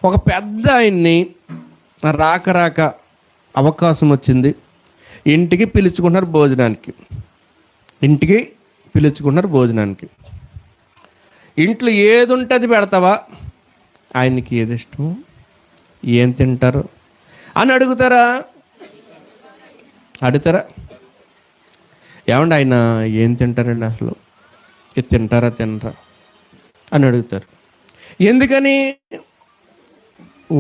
ఒక పెద్ద ఆయన్ని రాక అవకాశం వచ్చింది. ఇంటికి పిలుచుకుంటున్నారు భోజనానికి. ఇంట్లో ఏది ఉంటుంది పెడతావా, ఆయనకి ఏది ఇష్టమో, ఏం తింటారు అని అడుగుతారా? ఏమండి ఆయన ఏం తింటారండి, అసలు ఇది తింటారా అని అడుగుతారు. ఎందుకని?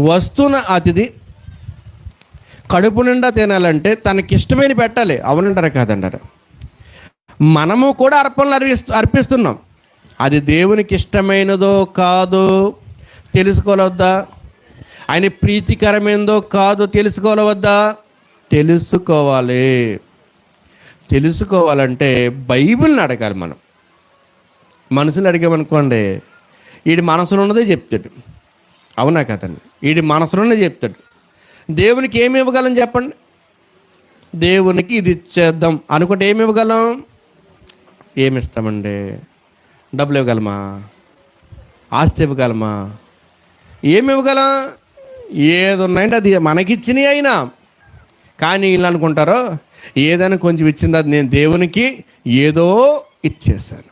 వస్తున్న అతిథి కడుపు నిండా తినాలంటే తనకిష్టమైన పెట్టాలి. అవునంటారా కాదంటారా? మనము కూడా అర్పణలు అర్పిస్తున్నాం. అది దేవునికి ఇష్టమైనదో కాదో తెలుసుకోవద్దా? ఆయన ప్రీతికరమైనదో కాదో తెలుసుకోవద్దా? తెలుసుకోవాలంటే బైబిల్ని అడగాలి. మనం మనసుని అడిగామనుకోండి, వీడి మనసులో ఉన్నదే చెప్తాడు. అవునా కదండి? వీడి మనసులోనే చెప్తాడు. దేవునికి ఏమి ఇవ్వగలం చెప్పండి? దేవునికి ఇది ఇచ్చేద్దాం అనుకుంటే ఏమి ఇవ్వగలం? ఏమి ఇస్తామండి? డబ్బులు ఇవ్వగలమా? ఆస్తి ఇవ్వగలమా? ఏమి ఇవ్వగలం? ఏది ఉన్నాయంటే అది మనకిచ్చినవి అయినా. కానీ వీళ్ళు అనుకుంటారో ఏదైనా కొంచెం ఇచ్చింది అది నేను దేవునికి ఏదో ఇచ్చేసాను.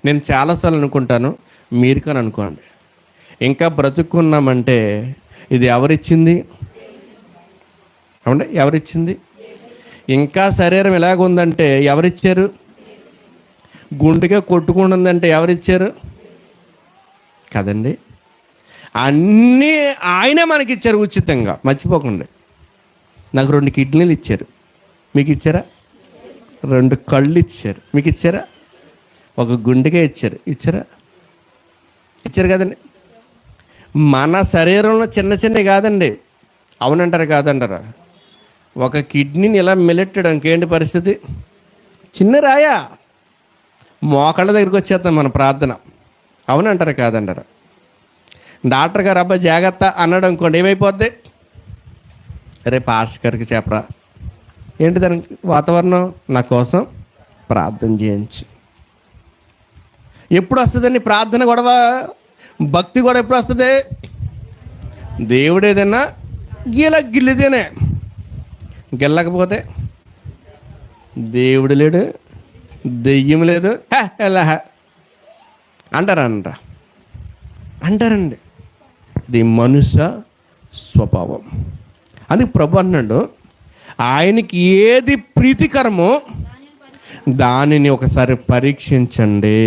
నేను చాలాసార్లు అనుకుంటాను, మీరు కానీ అనుకోండి, ఇంకా బ్రతుకున్నామంటే ఇది ఎవరిచ్చింది? అవునండి, ఎవరిచ్చింది? ఇంకా శరీరం ఎలాగుందంటే ఎవరిచ్చారు? గుండెగా కొట్టుకుంటుందంటే ఎవరిచ్చారు? కదండి, అన్నీ ఆయనే మనకిచ్చారు ఉచితంగా. మర్చిపోకండి. నాకు 2 కిడ్నీలు ఇచ్చారు, మీకు ఇచ్చారా? 2 కళ్ళు ఇచ్చారు, మీకు ఇచ్చారా? 1 గుండెగా ఇచ్చారు కదండి. మన శరీరంలో చిన్న కాదండి. అవునంటారా కాదంటారా? 1 కిడ్నీని ఇలా మెలెట్టడానికి ఏంటి పరిస్థితి? చిన్న రాయా, మోకాళ్ళ దగ్గరికి వచ్చేస్తాం మన ప్రార్థన. అవునంటారా కాదంటారా? డాక్టర్ గారు అబ్బాయి జాగ్రత్త అన్నాడు అనుకోండి, ఏమైపోద్ది? రేపు పాస్టర్ గారికి చెప్పరా, ఏంటి దానికి వాతావరణం, నా కోసం ప్రార్థన చేయించు. ఎప్పుడు వస్తుందండి ప్రార్థన గొడవ? భక్తి కూడా ఎప్పుడు వస్తుంది? దేవుడు ఏదైనా గిల్లితేనే. గెల్లకపోతే దేవుడు లేడు, దెయ్యం లేదు, ఎలా అంటారండి. ఇది మనుష్య స్వభావం. అది ప్రభు అన్నాడు, ఆయనకి ఏది ప్రీతికరమో దానిని ఒకసారి పరీక్షించండి.